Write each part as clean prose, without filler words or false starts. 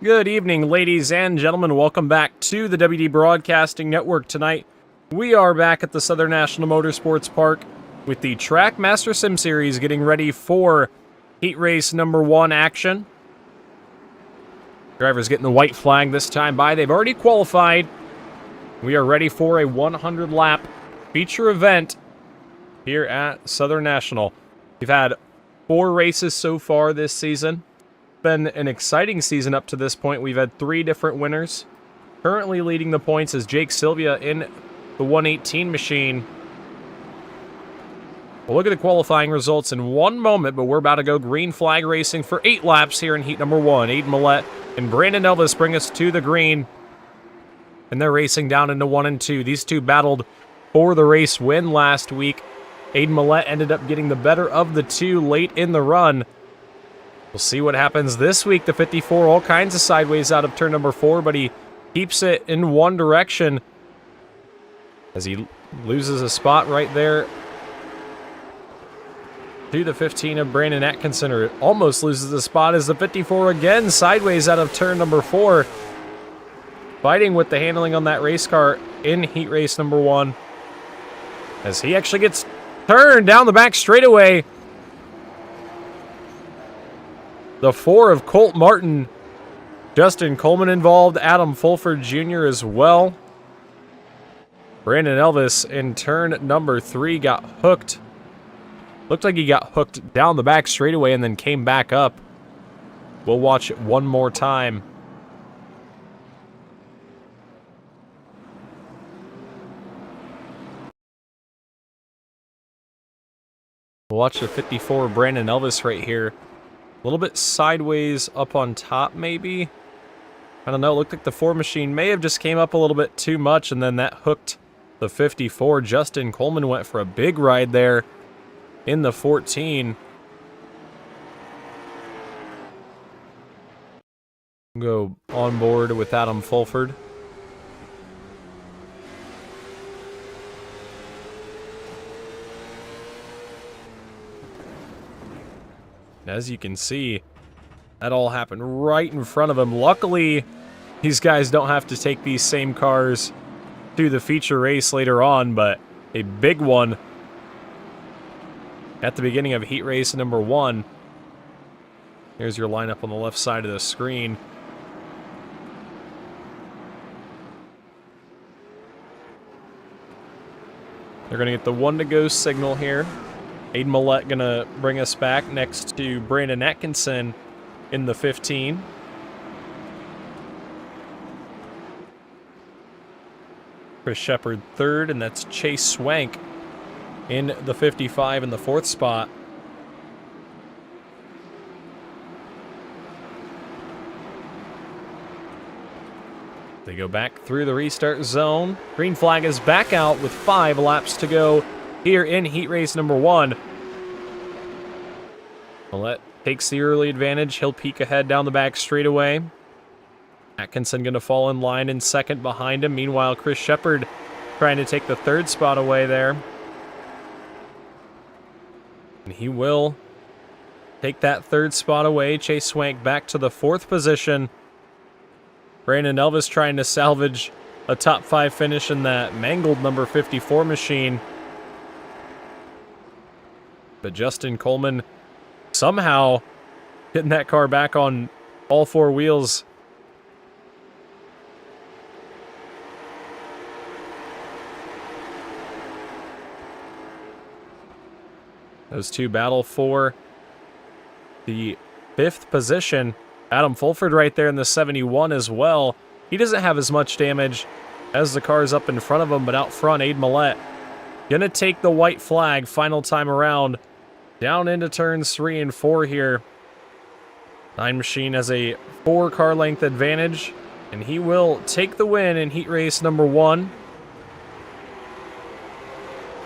Good evening, ladies and gentlemen. Welcome back to the WD Broadcasting Network. Tonight, we are back at the Southern National Motorsports Park with the Trackmaster Sim Series getting ready for Heat Race number 1 action. Drivers getting the white flag this time by. They've already qualified. We are ready for a 100-lap feature event here at Southern National. We've had 4 races so far this season. Been an exciting season up to this point. We've had 3 different winners. Currently leading the points is Jake Sylvia in the 118 machine. We'll look at the qualifying results in one moment, but we're about to go green flag racing for 8 laps here in heat number 1. Aiden Millette and Brandon Elvis bring us to the green, and they're racing down into 1 and 2. These two battled for the race win last week. Aiden Millette ended up getting the better of the two late in the run. We'll see what happens this week. The 54, all kinds of sideways out of turn number 4, but he keeps it in one direction as he loses a spot right there to the 15 of Brandon Atkinson, or almost loses a spot as the 54 again sideways out of turn number 4. Fighting with the handling on that race car in heat race number 1 as he actually gets turned down the back straightaway. The 4 of Colt Martin, Justin Coleman involved, Adam Fulford Jr. as well. Brandon Elvis in turn number 3 got hooked. Looked like he got hooked down the back straightaway and then came back up. We'll watch it one more time. We'll watch the 54 Brandon Elvis right here. A little bit sideways up on top, maybe. I don't know. It looked like the 4 machine may have just came up a little bit too much, and then that hooked the 54. Justin Coleman went for a big ride there in the 14. Go on board with Adam Fulford. As you can see, that all happened right in front of him. Luckily, these guys don't have to take these same cars to the feature race later on, but a big one at the beginning of heat race number 1. Here's your lineup on the left side of the screen. They're going to get the 1 to go signal here. Aiden Millette going to bring us back next to Brandon Atkinson in the 15. Chris Shepard 3rd, and that's Chase Swank in the 55 in the 4th spot. They go back through the restart zone. Green flag is back out with 5 laps to go here in heat race number 1. Millette takes the early advantage. He'll peek ahead down the back straightaway. Atkinson going to fall in line in 2nd behind him. Meanwhile, Chris Shepard trying to take the 3rd spot away there. And he will take that 3rd spot away. Chase Swank back to the 4th position. Brandon Elvis trying to salvage a top 5 finish in that mangled number 54 machine. But Justin Coleman somehow getting that car back on all 4 wheels. Those two battle for the 5th position. Adam Fulford right there in the 71 as well. He doesn't have as much damage as the cars up in front of him, but out front, Aiden Millette gonna take the white flag final time around. Down into turns 3 and 4 here. 9 machine has a 4 car length advantage, and he will take the win in heat race number 1.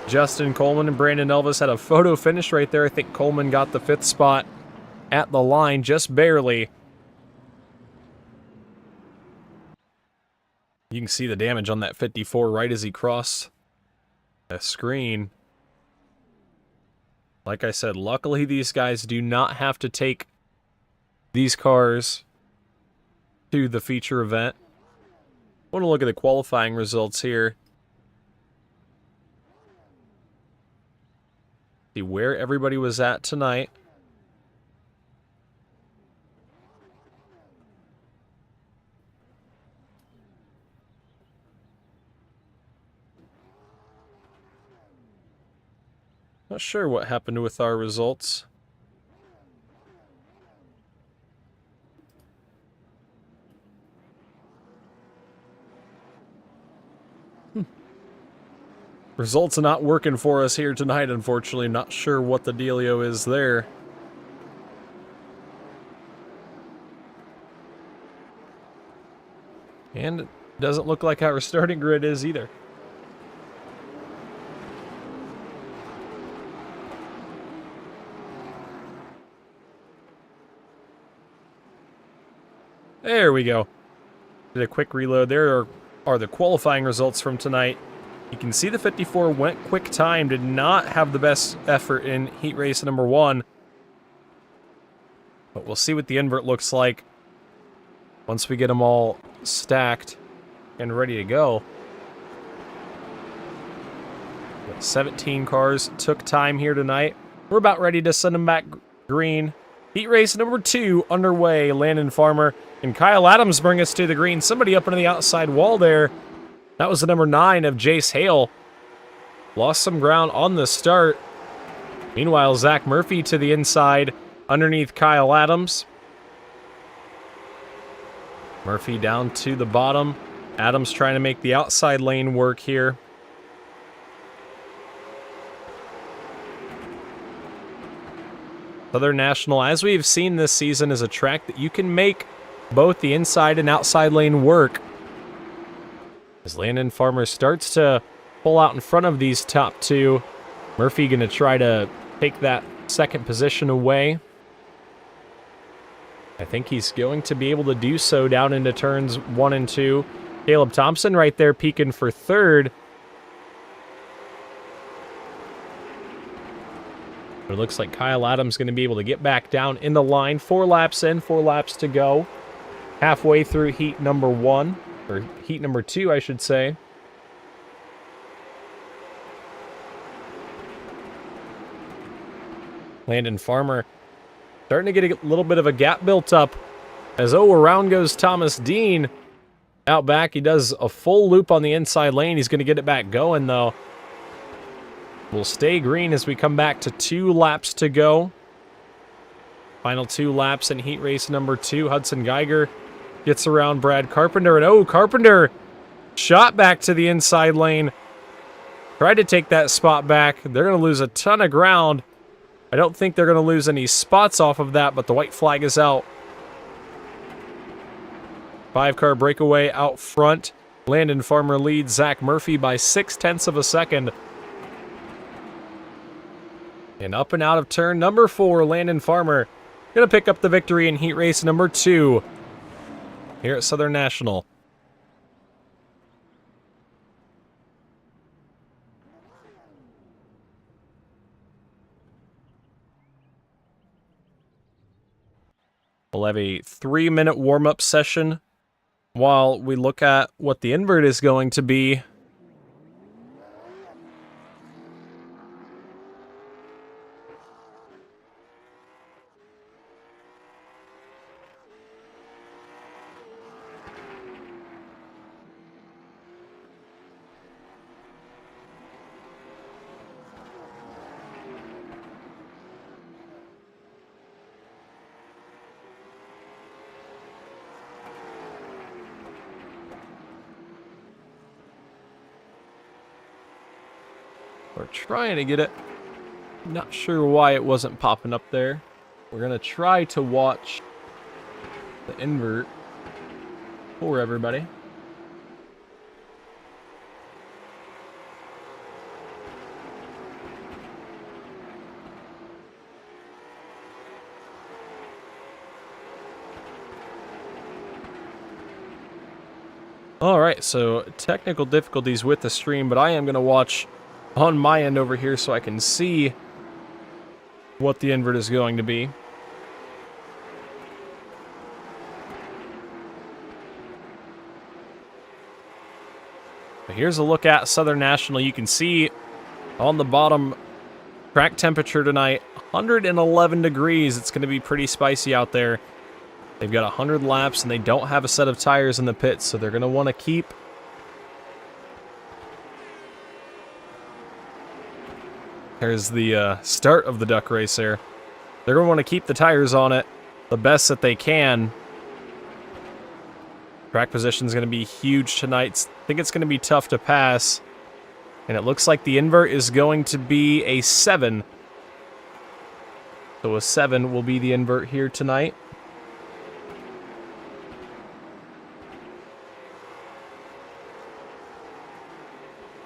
Justin Coleman and Brandon Elvis had a photo finish right there. I think Coleman got the 5th spot at the line, just barely. You can see the damage on that 54 right as he crossed the screen. Like I said, luckily these guys do not have to take these cars to the feature event. I want to look at the qualifying results here. See where everybody was at tonight. Not sure what happened with our results. Results are not working for us here tonight, unfortunately. Not sure what the dealio is there. And it doesn't look like our starting grid is either. There we go. Did a quick reload. There are the qualifying results from tonight. You can see the 54 went quick time, did not have the best effort in heat race number 1. But we'll see what the invert looks like once we get them all stacked and ready to go. 17 cars took time here tonight. We're about ready to send them back green. Heat race number 2 underway. Landon Farmer and Kyle Adams bring us to the green. Somebody up into the outside wall there. That was the number 9 of Jace Hale. Lost some ground on the start. Meanwhile, Zach Murphy to the inside underneath Kyle Adams. Murphy down to the bottom. Adams trying to make the outside lane work here. Southern National, as we've seen this season, is a track that you can make both the inside and outside lane work. As Landon Farmer starts to pull out in front of these top 2, Murphy going to try to take that second position away. I think he's going to be able to do so down into turns 1 and 2. Caleb Thompson right there peeking for 3rd. But it looks like Kyle Adams going to be able to get back down in the line. 4 laps in, 4 laps to go. Halfway through heat number 1. Or heat number 2, I should say. Landon Farmer starting to get a little bit of a gap built up. As around goes Thomas Dean. Out back, he does a full loop on the inside lane. He's going to get it back going, though. We'll stay green as we come back to 2 laps to go. Final 2 laps in heat race number 2. Hudson Geiger gets around Brad Carpenter, and Carpenter shot back to the inside lane. Tried to take that spot back. They're going to lose a ton of ground. I don't think they're going to lose any spots off of that, but the white flag is out. 5-car breakaway out front. Landon Farmer leads Zach Murphy by 0.6 of a second. And up and out of turn number 4, Landon Farmer going to pick up the victory in heat race number 2 here at Southern National. We'll have a 3-minute warm-up session while we look at what the invert is going to be. We're trying to get it. Not sure why it wasn't popping up there. We're going to try to watch the invert for everybody. Alright, so technical difficulties with the stream, but I am going to watch on my end over here so I can see what the invert is going to be. But here's a look at Southern National. You can see on the bottom, track temperature tonight, 111 degrees. It's going to be pretty spicy out there. They've got 100 laps, and they don't have a set of tires in the pits, so they're going to want to keep... Here's the start of the duck race there. They're going to want to keep the tires on it the best that they can. Track position is going to be huge tonight. I think it's going to be tough to pass. And it looks like the invert is going to be a 7. So a 7 will be the invert here tonight.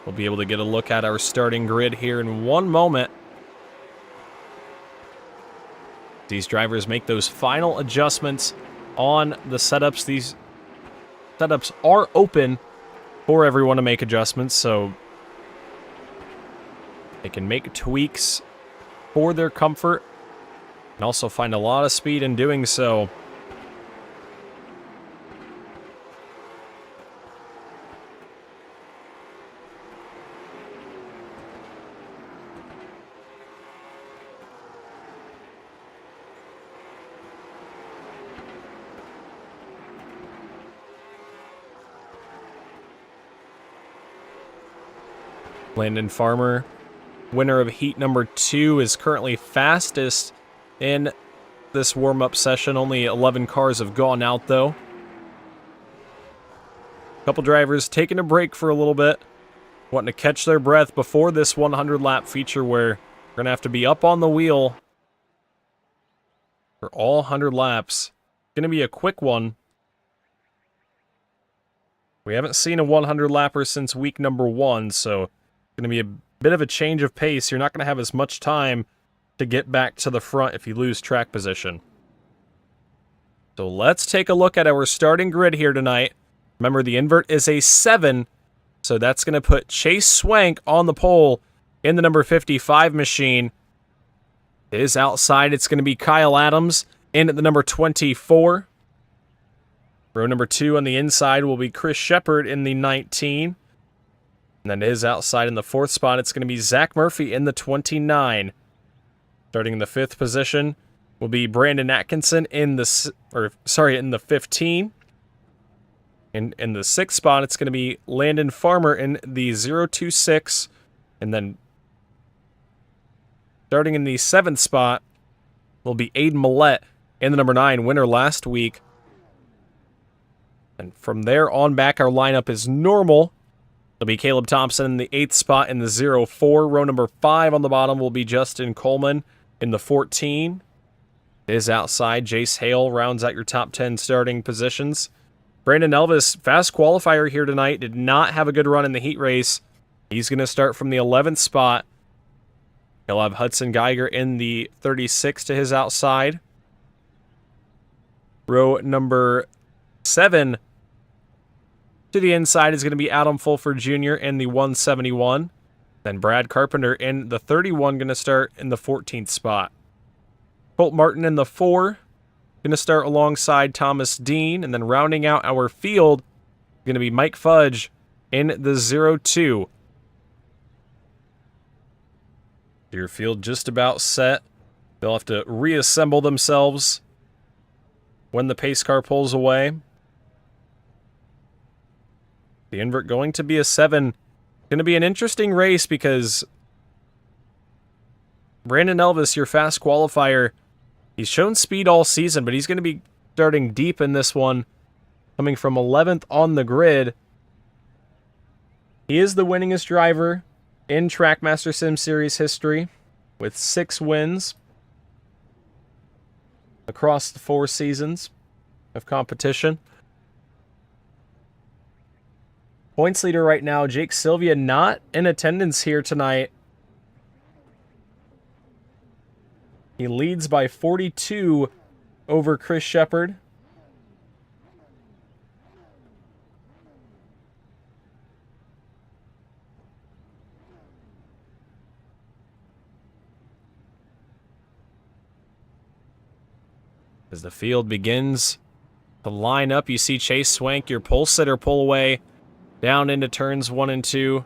We'll be able to get a look at our starting grid here in one moment. These drivers make those final adjustments on the setups. These setups are open for everyone to make adjustments, so they can make tweaks for their comfort and also find a lot of speed in doing so. Landon Farmer, winner of heat number 2, is currently fastest in this warm-up session. Only 11 cars have gone out, though. A couple drivers taking a break for a little bit, wanting to catch their breath before this 100-lap feature where we're going to have to be up on the wheel for all 100 laps. Going to be a quick one. We haven't seen a 100-lapper since week number 1, so... going to be a bit of a change of pace. You're not going to have as much time to get back to the front if you lose track position. So let's take a look at our starting grid here tonight. Remember, the invert is a 7, so that's going to put Chase Swank on the pole in the number 55 machine. It is outside. It's going to be Kyle Adams in at the number 24. Row number 2 on the inside will be Chris Shepard in the 19. And then it is outside in the 4th spot. It's going to be Zach Murphy in the 29. Starting in the 5th position will be Brandon Atkinson in the in the 15. In the 6th spot, it's going to be Landon Farmer in the 026. And then starting in the 7th spot will be Aiden Millette in the number 9, winner last week. And from there on back, our lineup is normal. It'll be Caleb Thompson in the 8th spot in the 04. Row number 5 on the bottom will be Justin Coleman in the 14. It is outside. Jace Hale rounds out your top 10 starting positions. Brandon Elvis, fast qualifier here tonight, did not have a good run in the heat race. He's going to start from the 11th spot. He'll have Hudson Geiger in the 36 to his outside. Row number 7 to the inside is going to be Adam Fulford Jr. in the 171. Then Brad Carpenter in the 31, going to start in the 14th spot. Colt Martin in the 4, going to start alongside Thomas Dean. And then rounding out our field, going to be Mike Fudge in the 02. Your field just about set. They'll have to reassemble themselves when the pace car pulls away. The invert going to be a 7. Going to be an interesting race because Brandon Elvis, your fast qualifier, he's shown speed all season, but he's going to be starting deep in this one, coming from 11th on the grid. He is the winningest driver in Trackmaster Sim Series history with 6 wins across the 4 seasons of competition. Points leader right now, Jake Sylvia, not in attendance here tonight. He leads by 42 over Chris Shepard. As the field begins to line up, you see Chase Swank, your pole sitter, pull away down into turns 1 and 2.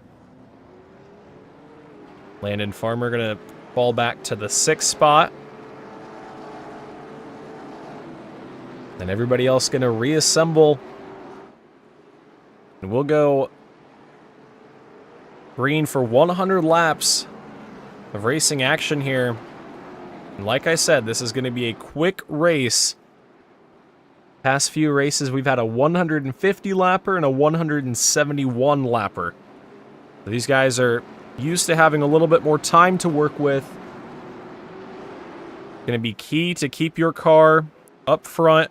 Landon Farmer going to fall back to the 6th spot. And everybody else going to reassemble. And we'll go green for 100 laps of racing action here. And like I said, this is going to be a quick race. Past few races, we've had a 150 lapper and a 171 lapper. So these guys are used to having a little bit more time to work with. Going to be key to keep your car up front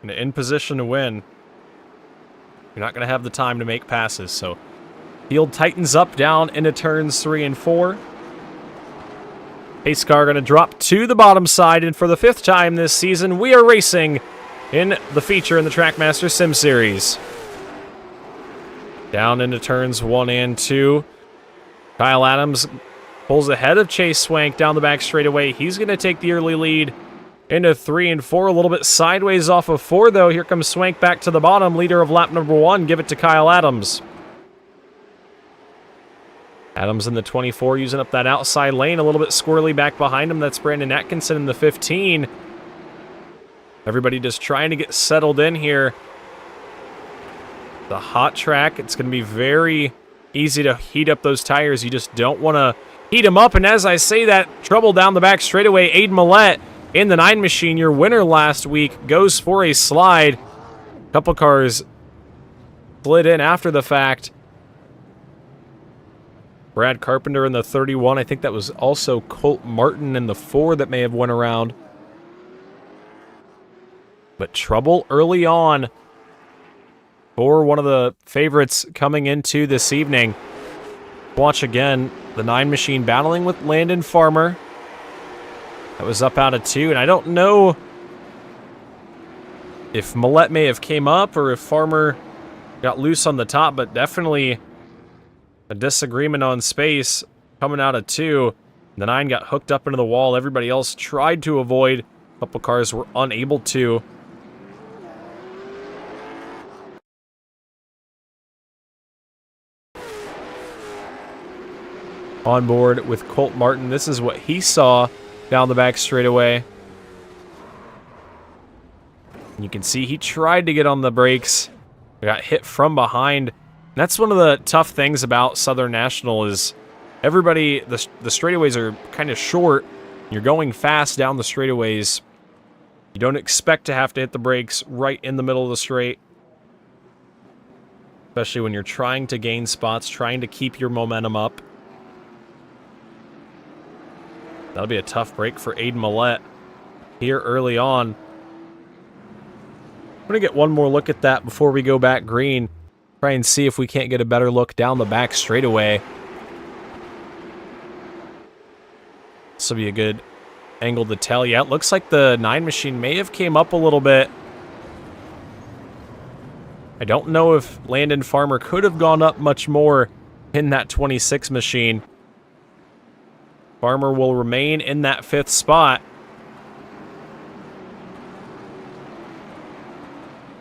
and in position to win. You're not going to have the time to make passes, so field tightens up down into turns 3 and 4. Pace car going to drop to the bottom side, and for the 5th time this season, we are racing in the feature in the Trackmaster Sim Series. Down into turns 1 and 2. Kyle Adams pulls ahead of Chase Swank down the back straightaway. He's going to take the early lead into 3 and 4. A little bit sideways off of 4, though. Here comes Swank back to the bottom. Leader of lap number 1. Give it to Kyle Adams. Adams in the 24 using up that outside lane. A little bit squirrely back behind him. That's Brandon Atkinson in the 15. Everybody just trying to get settled in here. The hot track, it's going to be very easy to heat up those tires. You just don't want to heat them up. And as I say that, trouble down the back straightaway. Aiden Millette in the 9 machine, your winner last week, goes for a slide. A couple cars slid in after the fact. Brad Carpenter in the 31. I think that was also Colt Martin in the 4 that may have went around. But trouble early on for one of the favorites coming into this evening. Watch again, the 9 machine battling with Landon Farmer. That was up out of 2, and I don't know if Millette may have came up or if Farmer got loose on the top, but definitely a disagreement on space coming out of 2. The 9 got hooked up into the wall. Everybody else tried to avoid. A couple cars were unable to. On board with Colt Martin. This is what he saw down the back straightaway. You can see he tried to get on the brakes. Got hit from behind. That's one of the tough things about Southern National is everybody, the straightaways are kind of short. You're going fast down the straightaways. You don't expect to have to hit the brakes right in the middle of the straight. Especially when you're trying to gain spots, trying to keep your momentum up. That'll be a tough break for Aiden Millette here early on. I'm going to get one more look at that before we go back green. Try and see if we can't get a better look down the back straightaway. This will be a good angle to tell. Yeah, it looks like the 9 machine may have came up a little bit. I don't know if Landon Farmer could have gone up much more in that 26 machine. Farmer will remain in that 5th spot.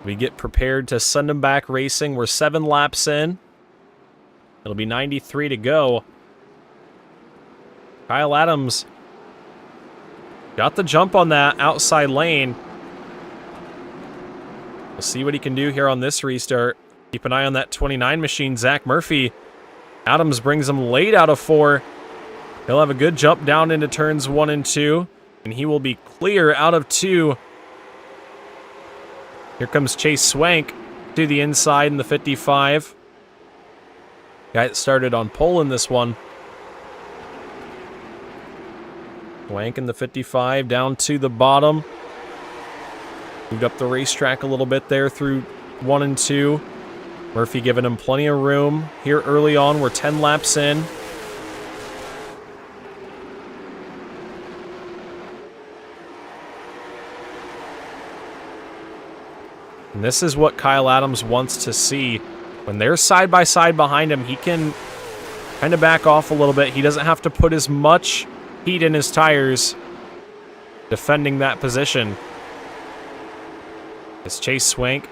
We get prepared to send him back racing. We're 7 laps in. It'll be 93 to go. Kyle Adams got the jump on that outside lane. We'll see what he can do here on this restart. Keep an eye on that 29 machine, Zach Murphy. Adams brings him late out of 4. He'll have a good jump down into turns 1 and 2, and he will be clear out of 2. Here comes Chase Swank to the inside in the 55. Guy that started on pole in this one. Swank in the 55 down to the bottom. Moved up the racetrack a little bit there through 1 and 2. Murphy giving him plenty of room here early on. We're 10 laps in. And this is what Kyle Adams wants to see. When they're side by side behind him, he can kind of back off a little bit. He doesn't have to put as much heat in his tires defending that position. As Chase Swank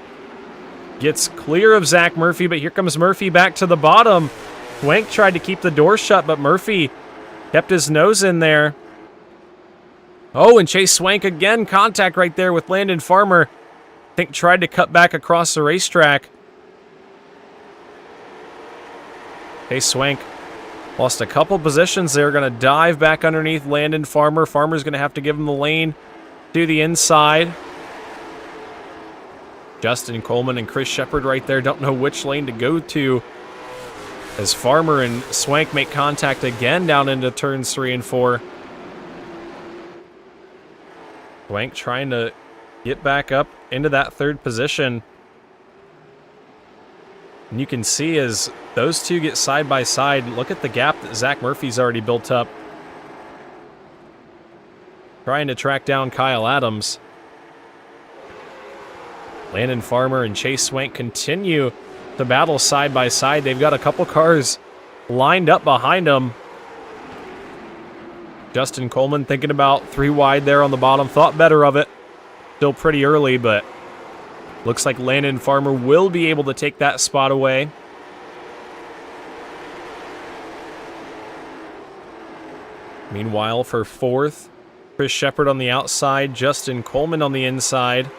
Gets clear of Zach Murphy, but here comes Murphy back to the bottom. Swank tried to keep the door shut, but Murphy kept his nose in there. Oh, and Chase Swank again, contact right there with Landon Farmer. I think tried to cut back across the racetrack. Chase Swank lost a couple positions there, going to dive back underneath Landon Farmer. Farmer's going to have to give him the lane to the inside. Justin Coleman and Chris Shepard right there don't know which lane to go to as Farmer and Swank make contact again down into turns 3 and 4. Swank trying to get back up into that third position. And you can see as those two get side by side, look at the gap that Zach Murphy's already built up. Trying to track down Kyle Adams. Landon Farmer and Chase Swank continue to battle side by side. They've got a couple cars lined up behind them. Justin Coleman thinking about 3 wide there on the bottom. Thought better of it. Still pretty early, but looks like Landon Farmer will be able to take that spot away. Meanwhile, for 4th, Chris Shepard on the outside, Justin Coleman on the inside.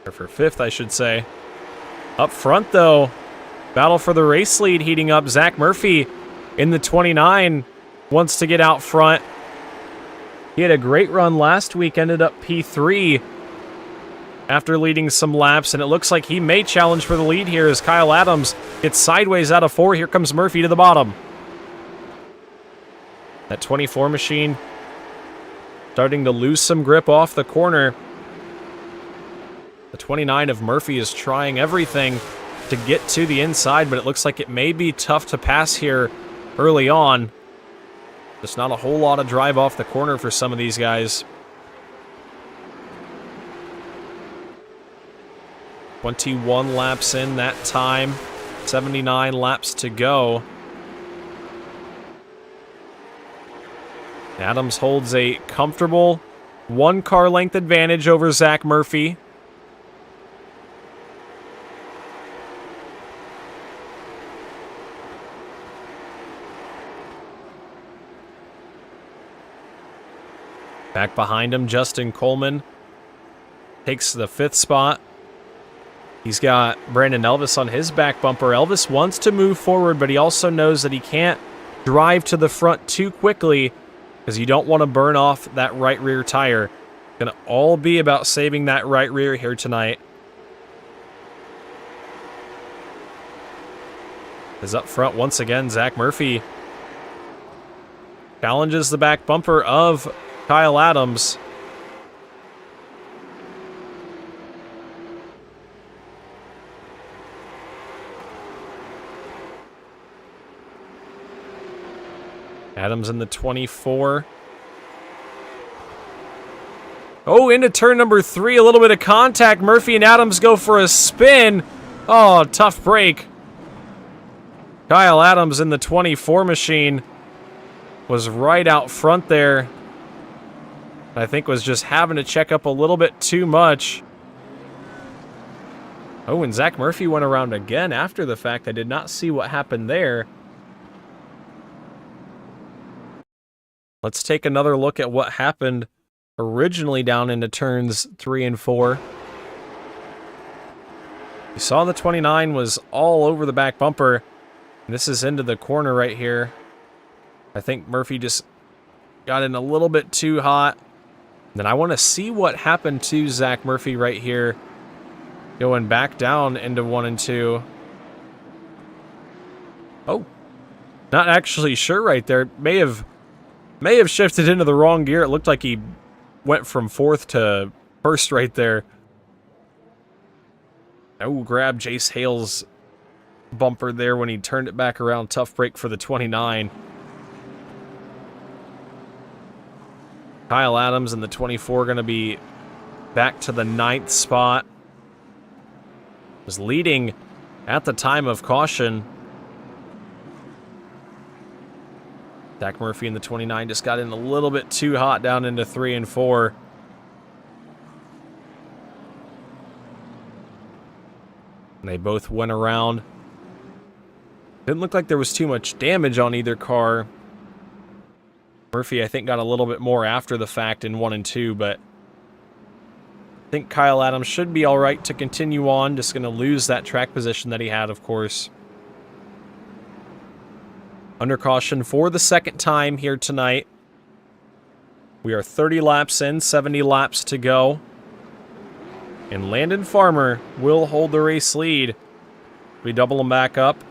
Or for 5th, I should say. Up front, though, battle for the race lead heating up. Zach Murphy in the 29 wants to get out front. He had a great run last week, ended up P3 after leading some laps, and it looks like he may challenge for the lead here as Kyle Adams gets sideways out of 4. Here comes Murphy to the bottom. That 24 machine starting to lose some grip off the corner. The 29 of Murphy is trying everything to get to the inside, but it looks like it may be tough to pass here early on. There's not a whole lot of drive off the corner for some of these guys. 21 laps in that time. 79 laps to go. Adams holds a comfortable 1 car length advantage over Zach Murphy. Back behind him, Justin Coleman takes the 5th spot. He's got Brandon Elvis on his back bumper. Elvis wants to move forward, but he also knows that he can't drive to the front too quickly because you don't want to burn off that right rear tire. Going to all be about saving that right rear here tonight. Is up front once again, Zach Murphy challenges the back bumper of Kyle Adams. Adams in the 24. Oh, into turn number 3, a little bit of contact. Murphy and Adams go for a spin. Oh, tough break. Kyle Adams in the 24 machine was right out front there. I think was just having to check up a little bit too much. Oh, and Zach Murphy went around again after the fact. I did not see what happened there. Let's take another look at what happened originally down into turns 3 and 4. You saw the 29 was all over the back bumper. This is into the corner right here. I think Murphy just got in a little bit too hot. Then I want to see what happened to Zach Murphy right here. Going back down into 1 and 2. Oh, not actually sure right there. May have shifted into the wrong gear. It looked like he went from 4th to 1st right there. Oh, grab Jace Hale's bumper there when he turned it back around. Tough break for the 29. Kyle Adams and the 24 going to be back to the 9th spot. Was leading at the time of caution. Zach Murphy in the 29 just got in a little bit too hot down into 3 and 4. And they both went around. Didn't look like there was too much damage on either car. Murphy, I think, got a little bit more after the fact in 1 and 2, but I think Kyle Adams should be all right to continue on. Just going to lose that track position that he had, of course. Under caution for the second time here tonight. We are 30 laps in, 70 laps to go. And Landon Farmer will hold the race lead. We double him back up.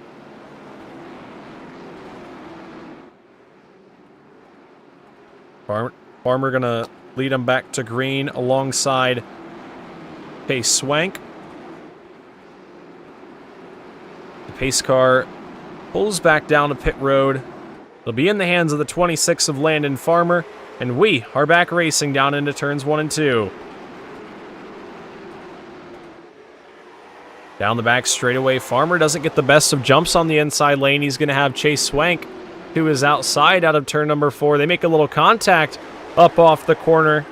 Farmer going to lead him back to green alongside Pace Swank. The pace car pulls back down to pit road. It'll be in the hands of the 26 of Landon Farmer, and we are back racing down into turns 1 and 2. Down the back straightaway, Farmer doesn't get the best of jumps on the inside lane. He's going to have Chase Swank, who is outside out of turn number 4. They make a little contact up off the corner.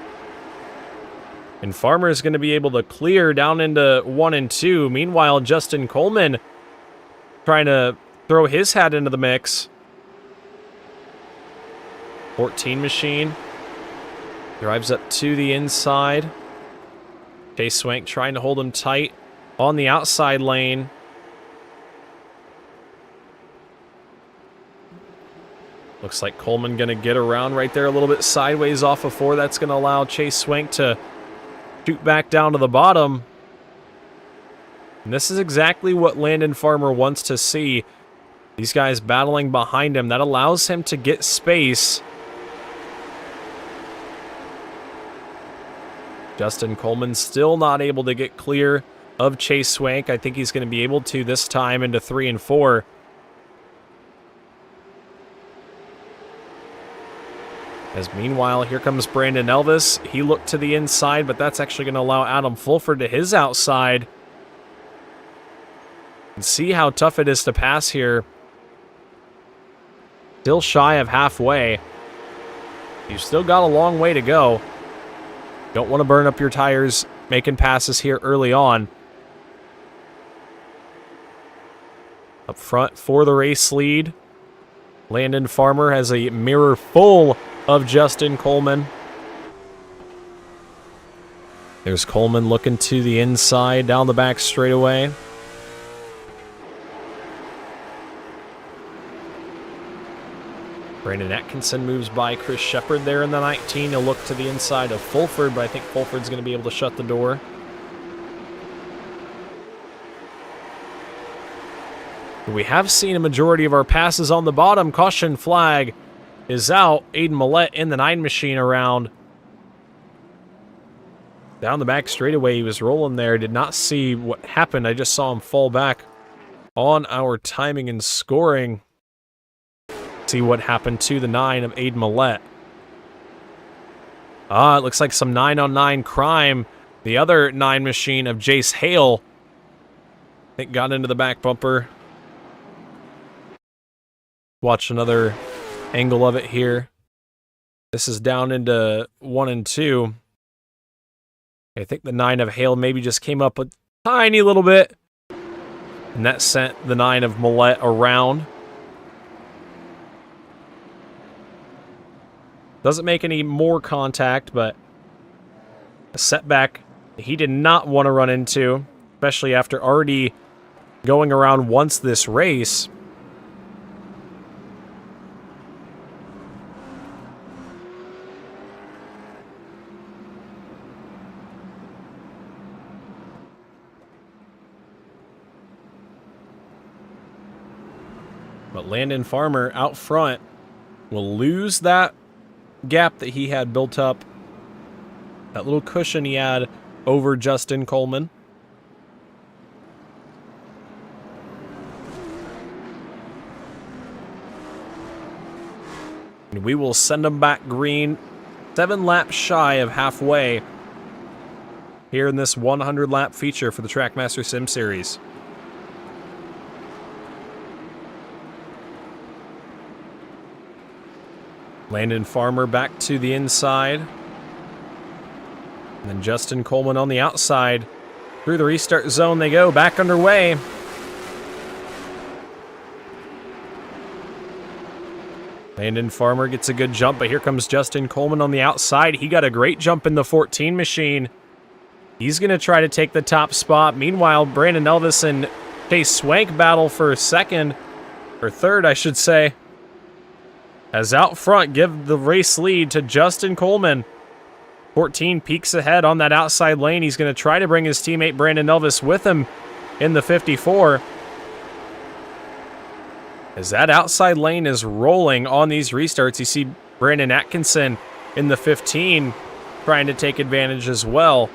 And Farmer is going to be able to clear down into 1 and 2. Meanwhile, Justin Coleman trying to throw his hat into the mix. 14 machine drives up to the inside. Chase Swank trying to hold him tight on the outside lane. Looks like Coleman going to get around right there a little bit sideways off of 4. That's going to allow Chase Swank to shoot back down to the bottom. And this is exactly what Landon Farmer wants to see. These guys battling behind him. That allows him to get space. Justin Coleman still not able to get clear of Chase Swank. I think he's going to be able to this time into 3 and 4. As meanwhile, here comes Brandon Elvis. He looked to the inside, but that's actually going to allow Adam Fulford to his outside. And see how tough it is to pass here. Still shy of halfway. You've still got a long way to go. Don't want to burn up your tires making passes here early on. Up front for the race lead, Landon Farmer has a mirror full of Justin Coleman. There's Coleman looking to the inside, down the back straightaway. Brandon Atkinson moves by Chris Shepard there in the 19. He'll look to the inside of Fulford, but I think Fulford's going to be able to shut the door. We have seen a majority of our passes on the bottom. Caution flag is out. Aiden Millette in the 9 machine around. Down the back straightaway, he was rolling there. Did not see what happened. I just saw him fall back on our timing and scoring. See what happened to the 9 of Aiden Millette. It looks like some 9-on-9 crime. The other 9 machine of Jace Hale, I think, got into the back bumper. Watch another angle of it here. This is down into 1 and 2. I think the 9 of Hale maybe just came up a tiny little bit, and that sent the 9 of Millette around. Doesn't make any more contact, but a setback he did not want to run into, especially after already going around once this race. But Landon Farmer out front will lose that gap that he had built up, that little cushion he had over Justin Coleman. And we will send him back green, 7 laps shy of halfway here in this 100-lap feature for the Trackmaster Sim Series. Landon Farmer back to the inside. And then Justin Coleman on the outside. Through the restart zone they go, back underway. Landon Farmer gets a good jump, but here comes Justin Coleman on the outside. He got a great jump in the 14 machine. He's going to try to take the top spot. Meanwhile, Brandon Elvis and Chase Swank battle for second, or third, I should say. As out front, give the race lead to Justin Coleman. 14 peeks ahead on that outside lane. He's going to try to bring his teammate Brandon Elvis with him in the 54. As that outside lane is rolling on these restarts, you see Brandon Atkinson in the 15 trying to take advantage as well.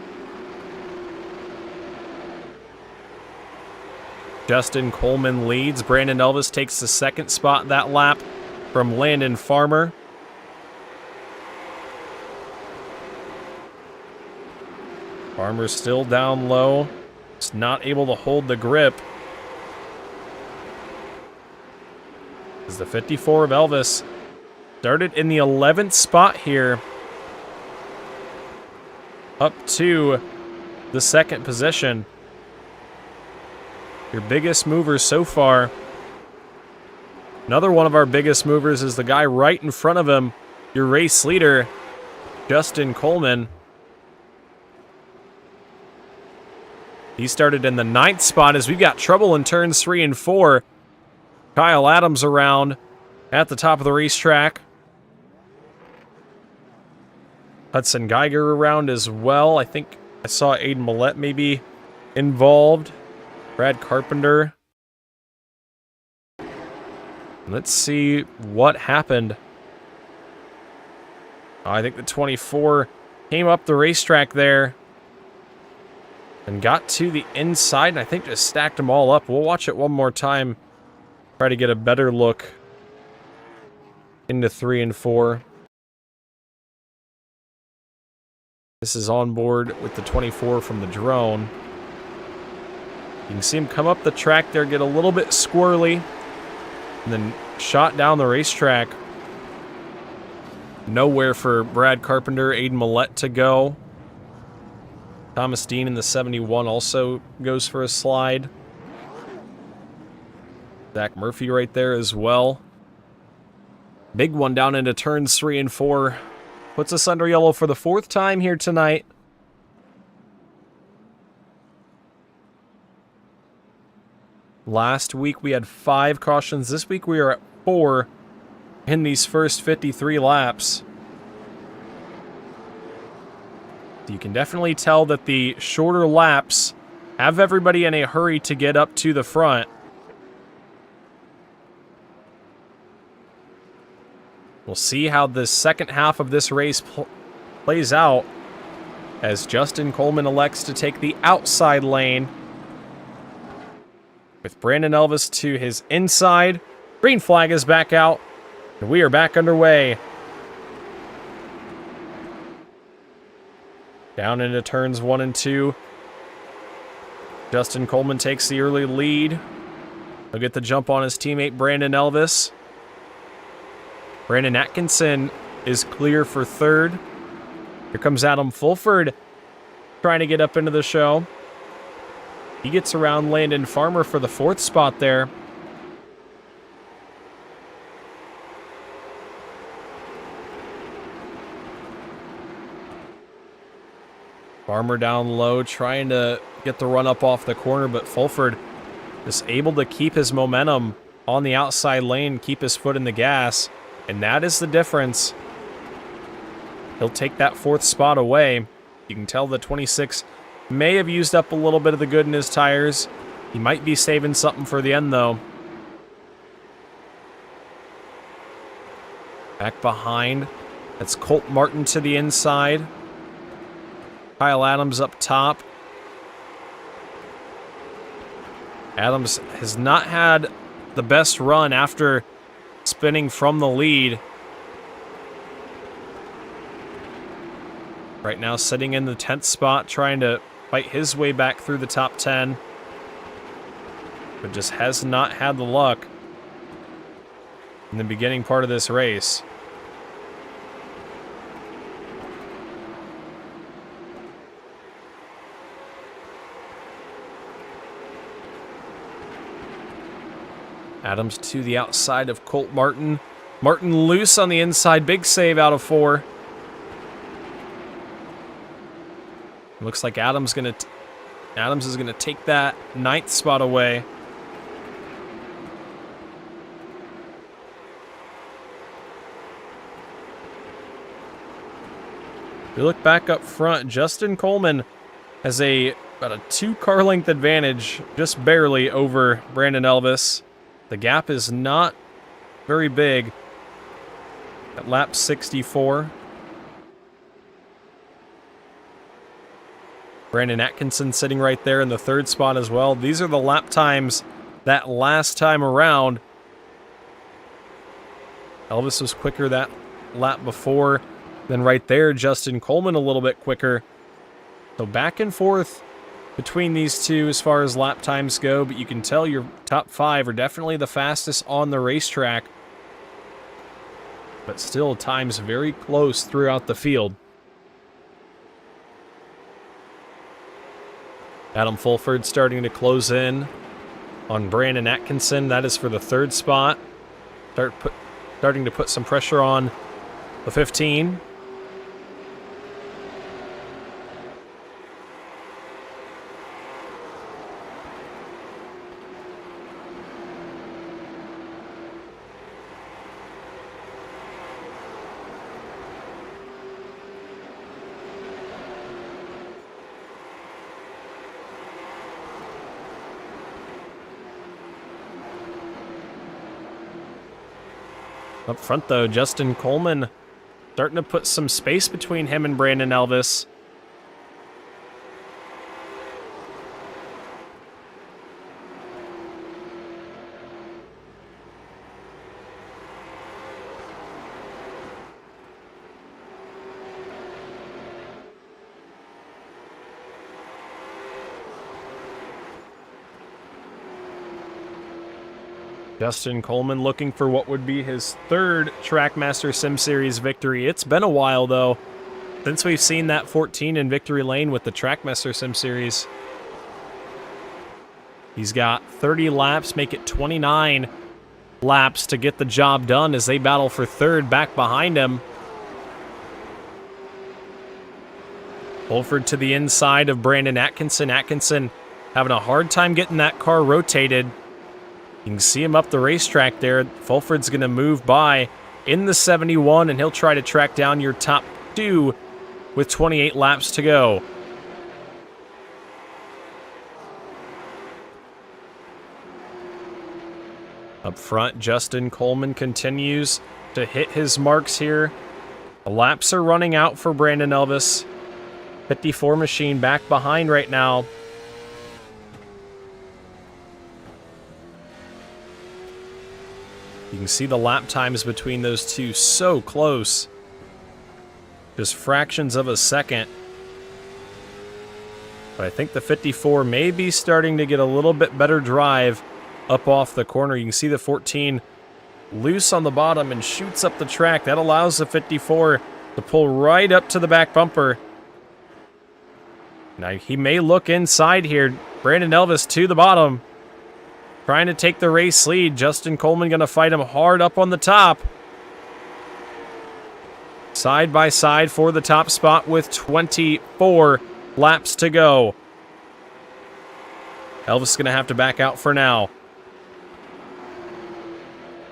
Justin Coleman leads. Brandon Elvis takes the second spot that lap from Landon Farmer. Farmer's still down low. It's not able to hold the grip. As the 54 of Elvis started in the 11th spot here, up to the second position. Your biggest mover so far. Another one of our biggest movers is the guy right in front of him, your race leader, Justin Coleman. He started in the 9th spot as we've got trouble in turns 3 and 4. Kyle Adams around at the top of the racetrack. Hudson Geiger around as well. I think I saw Aiden Millette maybe involved. Brad Carpenter. Let's see what happened. I think the 24 came up the racetrack there and got to the inside, and I think just stacked them all up. We'll watch it one more time. Try to get a better look into 3 and 4. This is on board with the 24 from the drone. You can see him come up the track there, get a little bit squirrely, and then shot down the racetrack. Nowhere for Brad Carpenter, Aiden Millette to go. Thomas Dean in the 71 also goes for a slide. Zach Murphy right there as well. Big one down into turns 3 and 4. Puts us under yellow for the 4th time here tonight. Last week we had 5 cautions. This week we are at 4 in these first 53 laps. You can definitely tell that the shorter laps have everybody in a hurry to get up to the front. We'll see how the second half of this race plays out as Justin Coleman elects to take the outside lane with Brandon Elvis to his inside. Green flag is back out, and we are back underway. Down into turns 1 and 2. Justin Coleman takes the early lead. He'll get the jump on his teammate Brandon Elvis. Brandon Atkinson is clear for 3rd. Here comes Adam Fulford trying to get up into the show. He gets around Landon Farmer for the 4th spot there. Farmer down low, trying to get the run up off the corner, but Fulford is able to keep his momentum on the outside lane, keep his foot in the gas, and that is the difference. He'll take that 4th spot away. You can tell the 26 may have used up a little bit of the good in his tires. He might be saving something for the end, though. Back behind, that's Colt Martin to the inside. Kyle Adams up top. Adams has not had the best run after spinning from the lead. Right now sitting in the 10th spot, trying to fight his way back through the top 10. But just has not had the luck in the beginning part of this race. Adams to the outside of Colt Martin. Martin loose on the inside. Big save out of 4. Looks like Adams is gonna take that 9th spot away. We look back up front. Justin Coleman has about a 2-car length advantage, just barely over Brandon Elvis. The gap is not very big at lap 64. Brandon Atkinson sitting right there in the 3rd spot as well. These are the lap times that last time around. Elvis was quicker that lap before. Then right there, Justin Coleman a little bit quicker. So back and forth between these two as far as lap times go, but you can tell your top 5 are definitely the fastest on the racetrack. But still, times very close throughout the field. Adam Fulford starting to close in on Brandon Atkinson. That is for the 3rd spot. Starting to put some pressure on the 15. Up front, though, Justin Coleman starting to put some space between him and Brandon Elvis. Justin Coleman looking for what would be his 3rd Trackmaster Sim Series victory. It's been a while, though, since we've seen that 14 in victory lane with the Trackmaster Sim Series. He's got 30 laps, make it 29 laps to get the job done as they battle for 3rd back behind him. Fulford to the inside of Brandon Atkinson. Atkinson having a hard time getting that car rotated. You can see him up the racetrack there. Fulford's going to move by in the 71, and he'll try to track down your top 2 with 28 laps to go. Up front, Justin Coleman continues to hit his marks here. The laps are running out for Brandon Elvis. 54 machine back behind right now. You can see the lap times between those two so close. Just fractions of a second. But I think the 54 may be starting to get a little bit better drive up off the corner. You can see the 14 loose on the bottom and shoots up the track. That allows the 54 to pull right up to the back bumper. Now he may look inside here. Brandon Elvis to the bottom, trying to take the race lead. Justin Coleman going to fight him hard up on the top. Side by side for the top spot with 24 laps to go. Elvis is going to have to back out for now.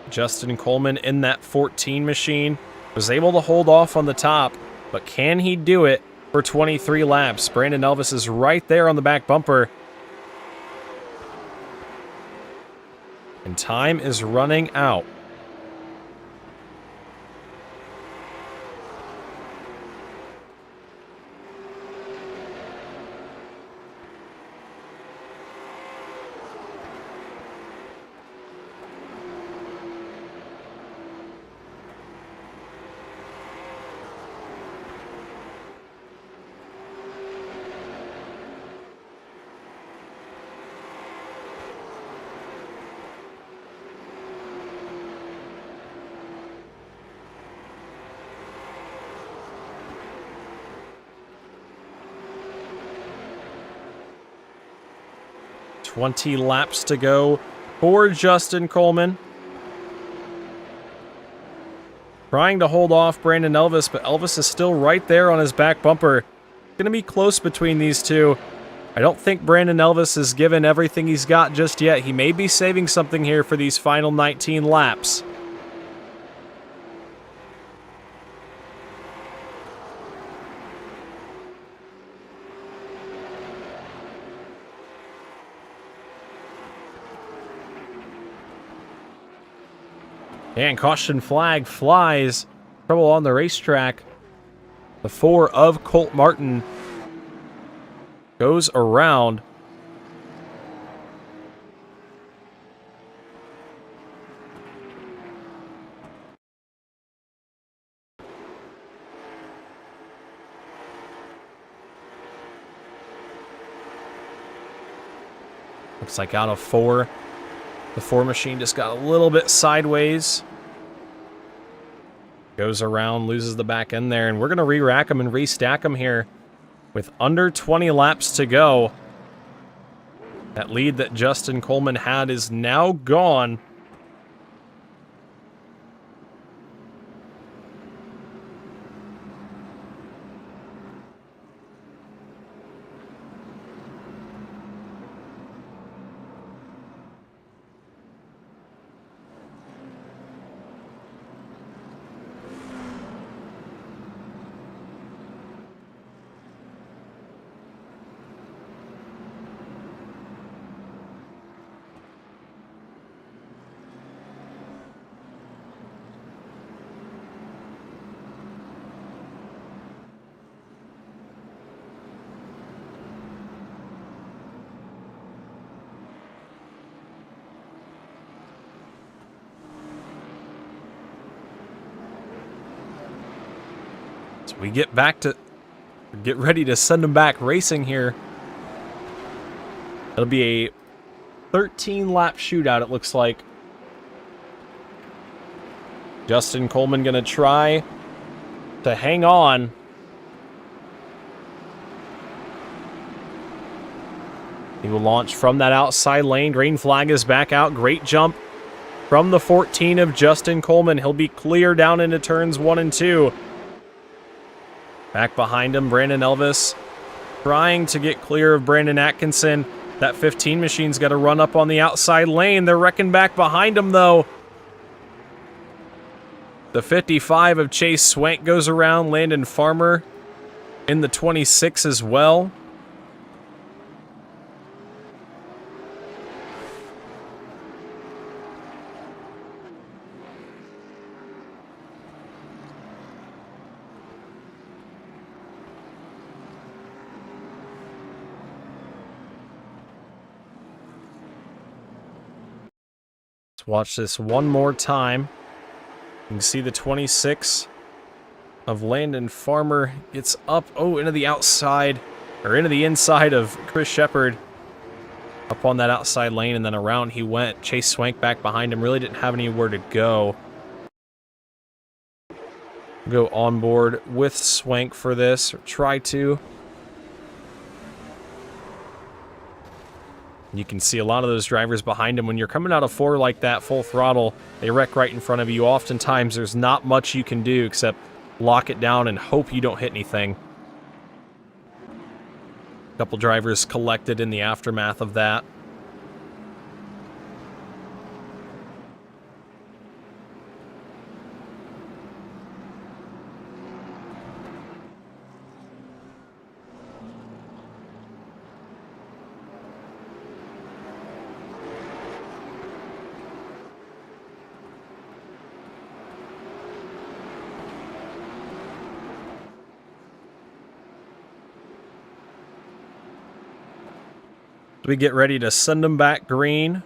Justin Coleman in that 14 machine was able to hold off on the top, but can he do it for 23 laps? Brandon Elvis is right there on the back bumper. And time is running out. $20 laps to go for Justin Coleman. Trying to hold off Brandon Elvis, but Elvis is still right there on his back bumper. Going to be close between these two. I don't think Brandon Elvis has given everything he's got just yet. He may be saving something here for these final 19 laps. And caution flag flies. Trouble on the racetrack. The 4 of Colt Martin goes around. Looks like out of 4. The 4 machine just got a little bit sideways. Goes around, loses the back end there, and we're going to re-rack him and restack him here with under 20 laps to go. That lead that Justin Coleman had is now gone. We get ready to send them back racing here. It'll be a 13-lap shootout, it looks like. Justin Coleman going to try to hang on. He will launch from that outside lane. Green flag is back out. Great jump from the 14 of Justin Coleman. He'll be clear down into turns 1 and 2. Back behind him, Brandon Elvis trying to get clear of Brandon Atkinson. That 15 machine's got to run up on the outside lane. They're wrecking back behind him, though. The 55 of Chase Swank goes around. Landon Farmer in the 26 as well. Watch this one more time. You can see the 26 of Landon Farmer gets up, into the outside, or into the inside of Chris Shepard. Up on that outside lane, and then around he went. Chase Swank back behind him, really didn't have anywhere to go. Go on board with Swank for this, or try to. You can see a lot of those drivers behind him. When you're coming out of 4 like that, full throttle, they wreck right in front of you. Oftentimes, there's not much you can do except lock it down and hope you don't hit anything. A couple drivers collected in the aftermath of that. We get ready to send them back green.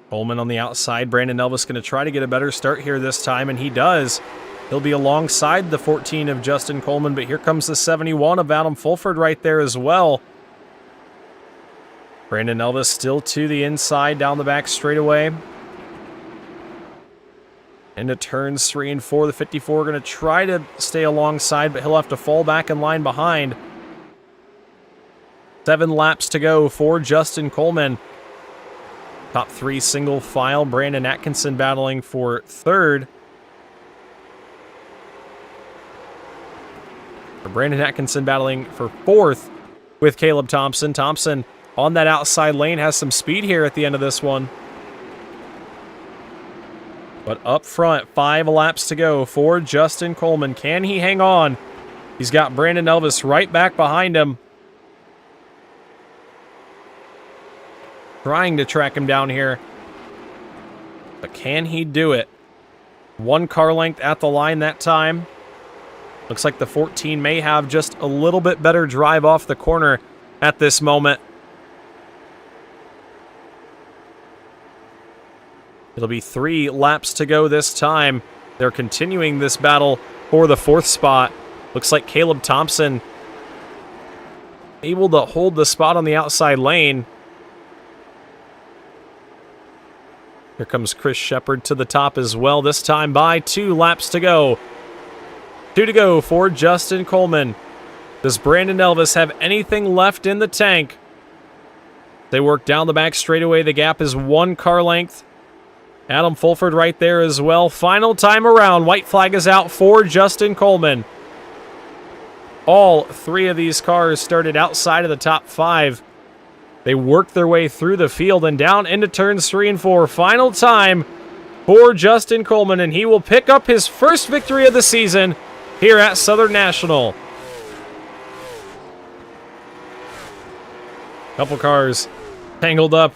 Coleman on the outside. Brandon Elvis going to try to get a better start here this time, and he does. He'll be alongside the 14 of Justin Coleman, but here comes the 71 of Adam Fulford right there as well. Brandon Elvis still to the inside down the back straightaway. Into turns 3 and 4, the 54 going to try to stay alongside, but he'll have to fall back in line behind. 7 laps to go for Justin Coleman. Top 3 single file. Brandon Atkinson battling for 3rd. Brandon Atkinson battling for 4th with Caleb Thompson. Thompson on that outside lane has some speed here at the end of this one. But up front, 5 laps to go for Justin Coleman. Can he hang on? He's got Brandon Elvis right back behind him. Trying to track him down here. But can he do it? 1 car length at the line that time. Looks like the 14 may have just a little bit better drive off the corner at this moment. It'll be 3 laps to go this time. They're continuing this battle for the 4th spot. Looks like Caleb Thompson able to hold the spot on the outside lane. Here comes Chris Shepard to the top as well, this time by 2 laps to go. 2 to go for Justin Coleman. Does Brandon Elvis have anything left in the tank? They work down the back straightaway. The gap is 1 car length. Adam Fulford right there as well. Final time around. White flag is out for Justin Coleman. All 3 of these cars started outside of the top 5. They worked their way through the field and down into turns 3 and 4. Final time for Justin Coleman, and he will pick up his first victory of the season here at Southern National. Couple cars tangled up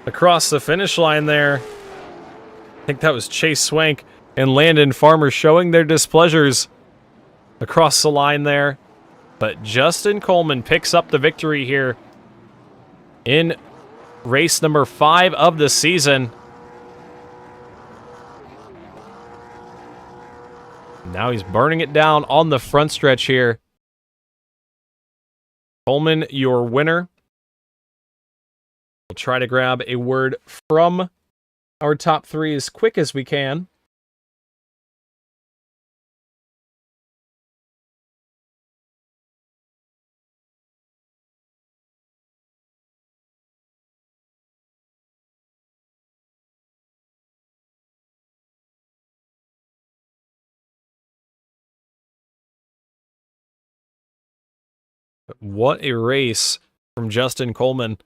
across the finish line there. I think that was Chase Swank and Landon Farmer showing their displeasures across the line there. But Justin Coleman picks up the victory here in race number 5 of the season. Now he's burning it down on the front stretch here. Coleman, your winner. We'll try to grab a word from our top 3 as quick as we can. What a race from Justin Coleman.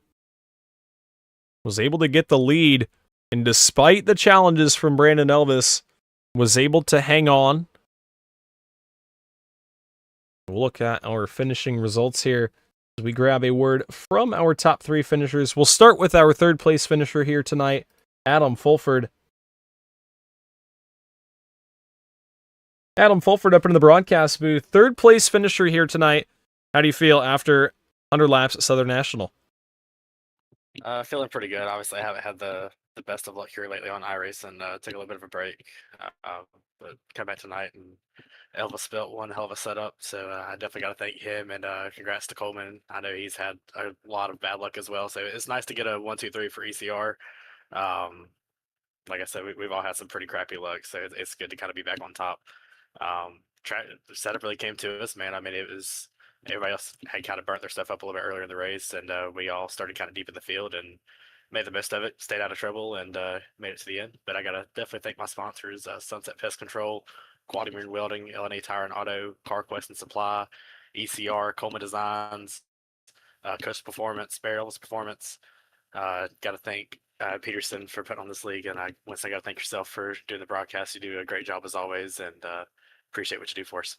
Was able to get the lead, and despite the challenges from Brandon Elvis, was able to hang on. We'll look at our finishing results here as we grab a word from our top 3 finishers. We'll start with our 3rd place finisher here tonight, Adam Fulford. Adam Fulford up into the broadcast booth. 3rd place finisher here tonight. How do you feel after 100 laps at Southern National? Feeling pretty good. Obviously, I haven't had the best of luck here lately on iRace and took a little bit of a break. But come back tonight and Elvis built one hell of a setup. So I definitely got to thank him and congrats to Coleman. I know he's had a lot of bad luck as well. So it's nice to get a 1, 2, 3 for ECR. Like I said, we've all had some pretty crappy luck. So it's good to kind of be back on top. The setup really came to us, man. I mean, it was... Everybody else had kind of burnt their stuff up a little bit earlier in the race, and we all started kind of deep in the field and made the most of it, stayed out of trouble, and made it to the end. But I got to definitely thank my sponsors, Sunset Pest Control, Quality Marine Welding, LNA Tire and Auto, CarQuest and Supply, ECR, Coleman Designs, Coast Performance, Barrels Performance. Got to thank Peterson for putting on this league, and once I got to thank yourself for doing the broadcast. You do a great job as always, and appreciate what you do for us.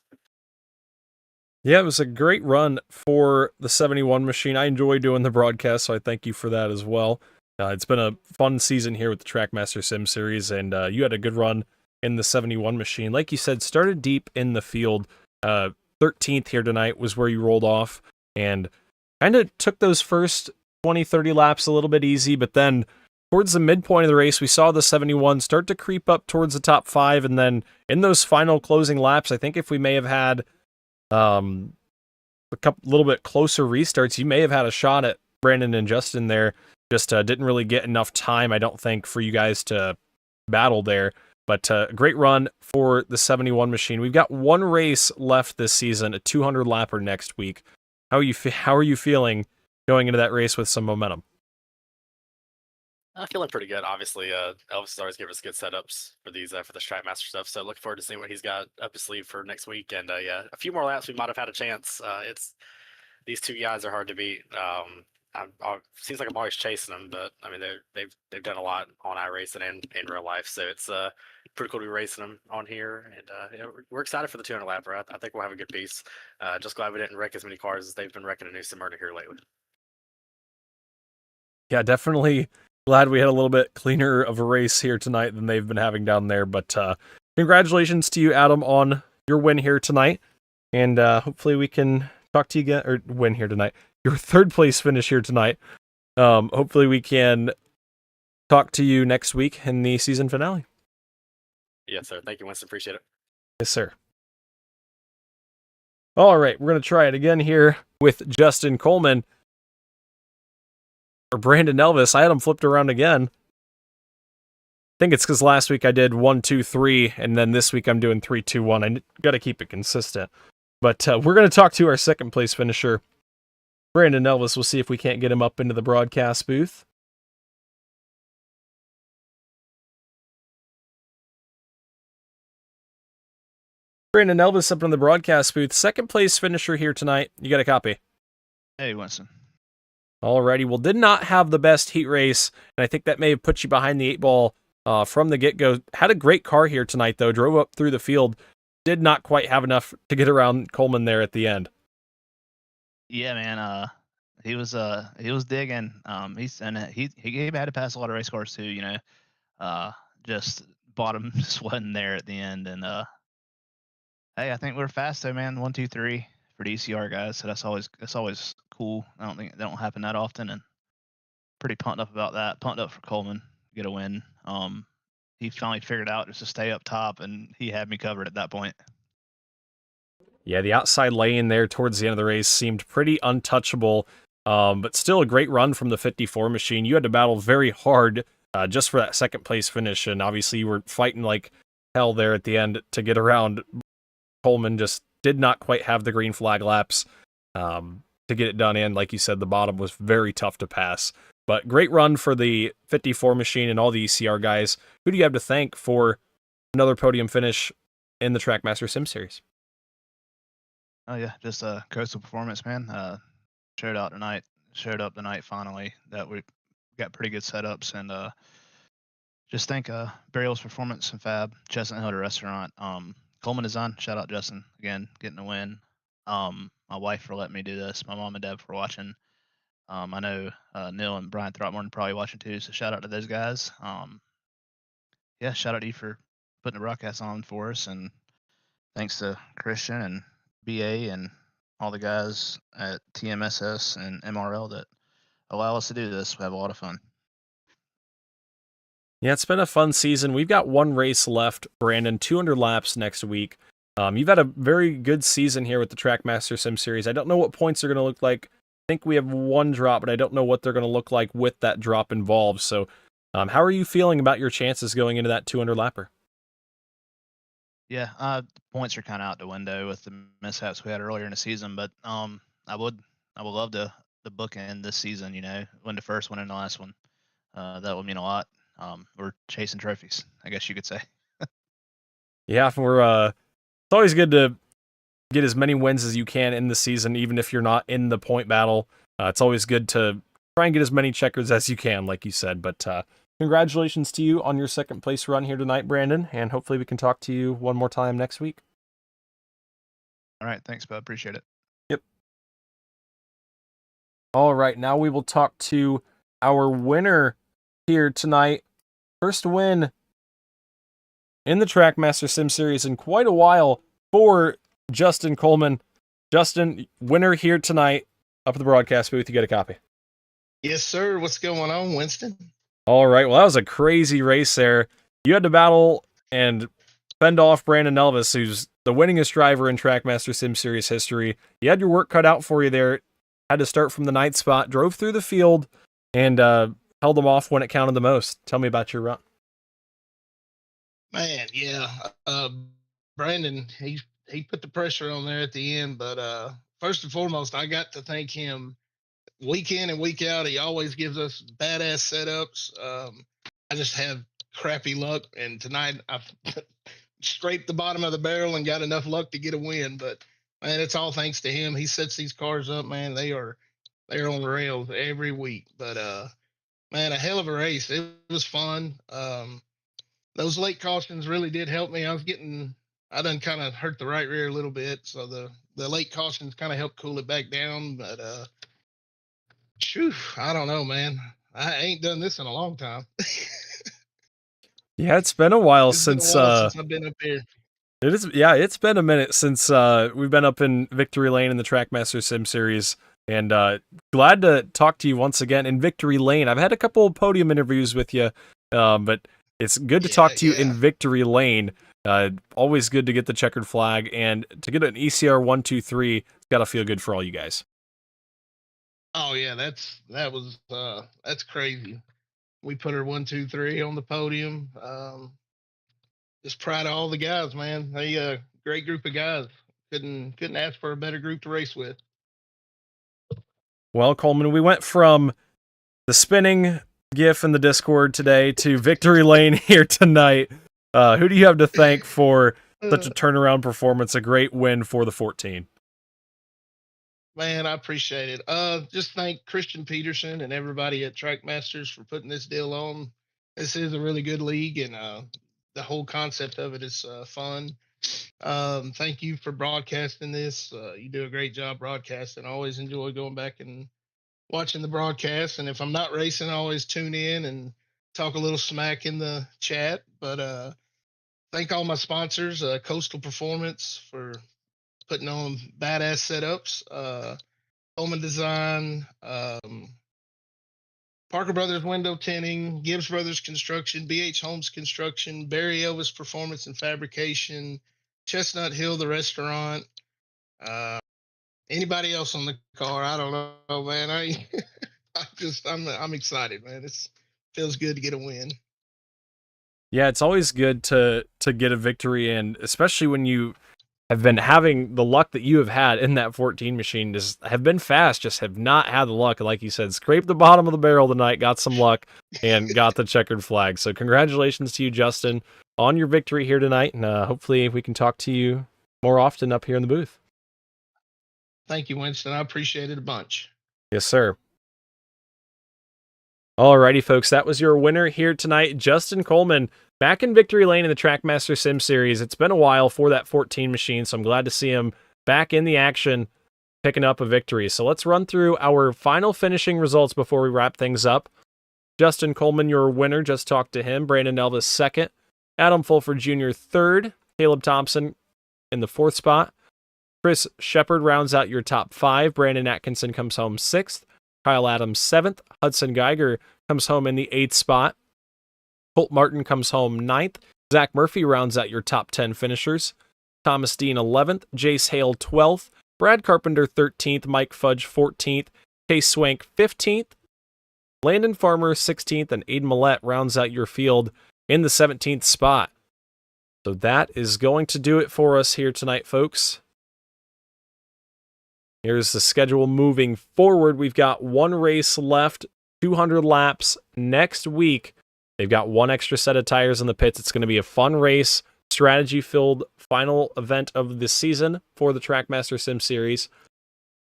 Yeah, it was a great run for the 71 machine. I enjoy doing the broadcast, so I thank you for that as well. It's been a fun season here with the Trackmaster Sim series, and you had a good run in the 71 machine. Like you said, started deep in the field. 13th here tonight was where you rolled off, and kind of took those first 20, 30 laps a little bit easy, but then towards the midpoint of the race, we saw the 71 start to creep up towards the top 5, and then in those final closing laps, I think if we may have had a couple little bit closer restarts, you may have had a shot at Brandon and Justin there. Just didn't really get enough time, I don't think, for you guys to battle there. But a great run for the 71 machine. We've got 1 race left this season, a 200 lapper next week. How are you feeling going into that race with some momentum? Feeling pretty good. Obviously, Elvis has always given us good setups for these for the Trackmaster stuff. So looking forward to seeing what he's got up his sleeve for next week. And yeah, a few more laps, we might have had a chance. It's these two guys are hard to beat. Seems like I'm always chasing them, but I mean they've done a lot on iRacing and in real life, so it's pretty cool to be racing them on here. And yeah, we're excited for the 200 lapper. I think we'll have a good piece. Just glad we didn't wreck as many cars as they've been wrecking in New Smyrna here lately. Yeah, definitely glad we had a little bit cleaner of a race here tonight than they've been having down there. But congratulations to you, Adam, on your win here tonight. And hopefully we can talk to you again, or win here tonight. Your third place finish here tonight. Hopefully we can talk to you next week in the season finale. Yes, sir. Thank you, Winston. Appreciate it. Yes, sir. All right, we're going to try it again here with Justin Coleman. Or Brandon Elvis. I had him flipped around again. I think it's because last week I did 1, 2, 3, and then this week I'm doing 3, 2, 1. I got to keep it consistent. But we're going to talk to our second place finisher, Brandon Elvis. We'll see if we can't get him up into the broadcast booth. Brandon Elvis up in the broadcast booth. Second place finisher here tonight. You got a copy? Hey, Winston. Alrighty. Well, did not have the best heat race, and I think that may have put you behind the 8-ball from the get-go. Had a great car here tonight, though. Drove up through the field. Did not quite have enough to get around Coleman there at the end. Yeah, man. He was digging. He had to pass a lot of race cars too. You know, just bottom sweating there at the end. And hey, I think we're fast though, man. 1, 2, 3 for DCR guys. So that's always cool. I don't think that don't happen that often, and pretty pumped up about that. Pumped up for Coleman get a win. He finally figured out just to stay up top, and he had me covered at that point. Yeah, the outside lane there towards the end of the race seemed pretty untouchable, but still a great run from the 54 machine. You had to battle very hard just for that second place finish, and obviously you were fighting like hell there at the end to get around. Coleman just did not quite have the green flag laps to get it done in. Like you said, the bottom was very tough to pass. But great run for the 54 machine and all the ECR guys. Who do you have to thank for another podium finish in the Trackmaster Sim Series? Oh yeah, just coastal performance, man. Showed up tonight finally. That we got pretty good setups, and just thank Burial's Performance and Fab, Chestnut Hill Restaurant, Coleman Design. Shout out Justin again, getting the win. My wife for letting me do this. My mom and dad for watching. I know Neil and Brian Throckmorton probably watching too, so shout out to those guys. Yeah, shout out to you for putting the broadcast on for us, and thanks to Christian and BA and all the guys at TMSS and MRL that allow us to do this. We have a lot of fun. Yeah, it's been a fun season. We've got one race left, Brandon, 200 laps next week. You've had a very good season here with the Trackmaster Sim Series. I don't know what points are going to look like. I think we have one drop, but I don't know what they're going to look like with that drop involved. So how are you feeling about your chances going into that 200 lapper? Yeah, points are kind of out the window with the mishaps we had earlier in the season, but I would love to bookend this season. You know, win the first one and the last one. That would mean a lot. We're chasing trophies, I guess you could say. Yeah, it's always good to get as many wins as you can in the season, even if you're not in the point battle. It's always good to try and get as many checkers as you can, like you said. But congratulations to you on your second place run here tonight, Brandon, and hopefully we can talk to you one more time next week. All right, thanks, bud. Appreciate it. Yep. All right, now we will talk to our winner here tonight. First win in the Trackmaster Sim Series in quite a while for Justin Coleman. Justin, winner here tonight up at the broadcast booth. You get a copy. Yes, sir. What's going on, Winston? All right. Well, that was a crazy race there. You had to battle and fend off Brandon Elvis, who's the winningest driver in Trackmaster Sim Series history. You had your work cut out for you there. Had to start from the ninth spot, drove through the field, and held them off when it counted the most. Tell me about your run. Man, yeah. Brandon, he put the pressure on there at the end, but first and foremost, I got to thank him week in and week out, he always gives us badass setups. I just have crappy luck, and tonight I scraped the bottom of the barrel and got enough luck to get a win. But man, it's all thanks to him. He sets these cars up, man. They're on rails every week. But man, a hell of a race. It was fun. Those late cautions really did help me. I done kind of hurt the right rear a little bit, so the late cautions kind of helped cool it back down. But I don't know, man. I ain't done this in a long time. Yeah, it's been a while It's been a since while since I've been up here. it is. Yeah, it's been a minute since we've been up in Victory Lane in the Trackmaster Sim series, and glad to talk to you once again in Victory Lane. I've had a couple of podium interviews with you, but it's good to talk to you in Victory Lane. Always good to get the checkered flag, and to get an ECR 123. It's got to feel good for all you guys. Oh yeah, that's crazy. We put her 1, 2, 3 on the podium. Just proud of all the guys, man. They great group of guys. Couldn't ask for a better group to race with. Well, Coleman, we went from the spinning GIF in the Discord today to Victory Lane here tonight. Who do you have to thank for such a turnaround performance? A great win for the 14. Man, I appreciate it. Just thank Christian Peterson and everybody at Trackmasters for putting this deal on. This is a really good league, and the whole concept of it is fun. Thank you for broadcasting this. You do a great job broadcasting. I always enjoy going back and watching the broadcast. And if I'm not racing, I always tune in and talk a little smack in the chat. But thank all my sponsors, Coastal Performance for putting on badass setups, Coleman Design, Parker Brothers Window Tinting, Gibbs Brothers Construction, BH Homes Construction, Barry Elvis Performance and Fabrication, Chestnut Hill, the restaurant. Anybody else on the car? I don't know, man. I'm excited, man. It feels good to get a win. Yeah, it's always good to get a victory, and especially when you have been having the luck that you have had in that 14 machine. Just have been fast, just have not had the luck. Like you said, scraped the bottom of the barrel tonight, got some luck, and got the checkered flag. So congratulations to you, Justin, on your victory here tonight, and hopefully we can talk to you more often up here in the booth. Thank you, Winston. I appreciate it a bunch. Yes, sir. Alrighty, folks, that was your winner here tonight, Justin Coleman, back in Victory Lane in the Trackmaster Sim Series. It's been a while for that 14 machine, so I'm glad to see him back in the action, picking up a victory. So let's run through our final finishing results before we wrap things up. Justin Coleman, your winner, just talked to him. Brandon Elvis, second. Adam Fulford Jr., third. Caleb Thompson in the fourth spot. Chris Shepard rounds out your top five. Brandon Atkinson comes home sixth. Kyle Adams, seventh. Hudson Geiger comes home in the eighth spot. Colt Martin comes home ninth. Zach Murphy rounds out your top 10 finishers. Thomas Dean, 11th. Jace Hale, 12th. Brad Carpenter, 13th. Mike Fudge, 14th. Case Swank, 15th. Landon Farmer, 16th. And Aiden Millette rounds out your field in the 17th spot. So that is going to do it for us here tonight, folks. Here's the schedule moving forward. We've got one race left, 200 laps next week. They've got one extra set of tires in the pits. It's going to be a fun race, strategy-filled final event of the season for the Trackmaster Sim Series.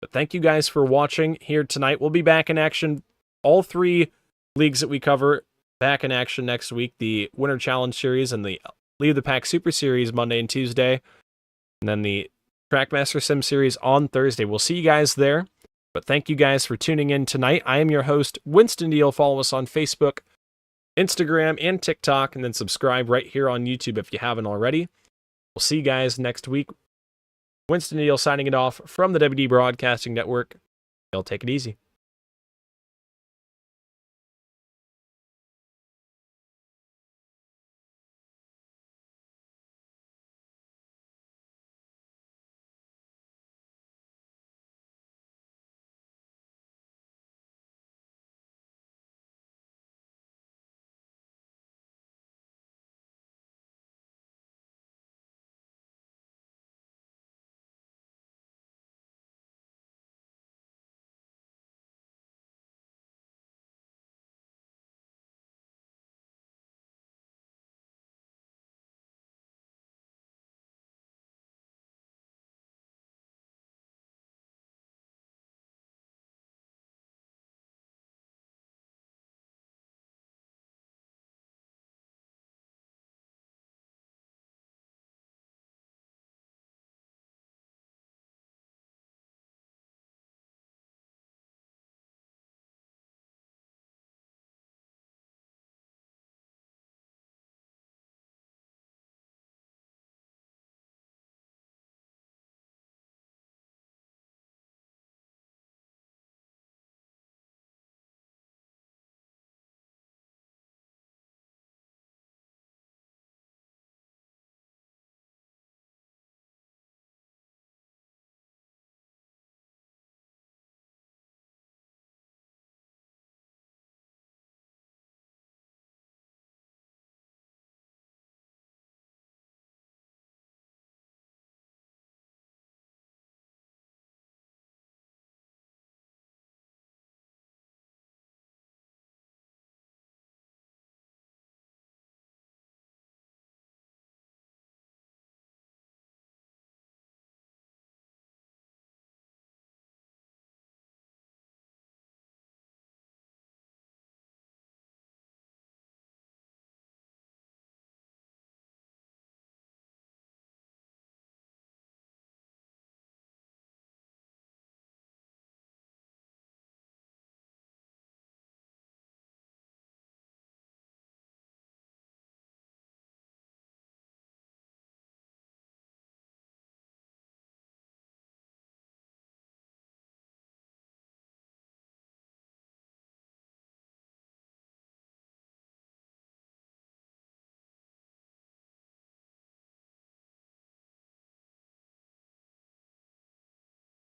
But thank you guys for watching here tonight. We'll be back in action. All three leagues that we cover back in action next week. The Winter Challenge Series and the Leave the Pack Super Series Monday and Tuesday. And then the Trackmaster Sim Series on Thursday. We'll see you guys there. But thank you guys for tuning in tonight. I am your host, Winston Deal. Follow us on Facebook, Instagram, and TikTok, and then subscribe right here on YouTube if you haven't already. We'll see you guys next week. Winston Deal signing it off from the WD Broadcasting Network. Y'all take it easy.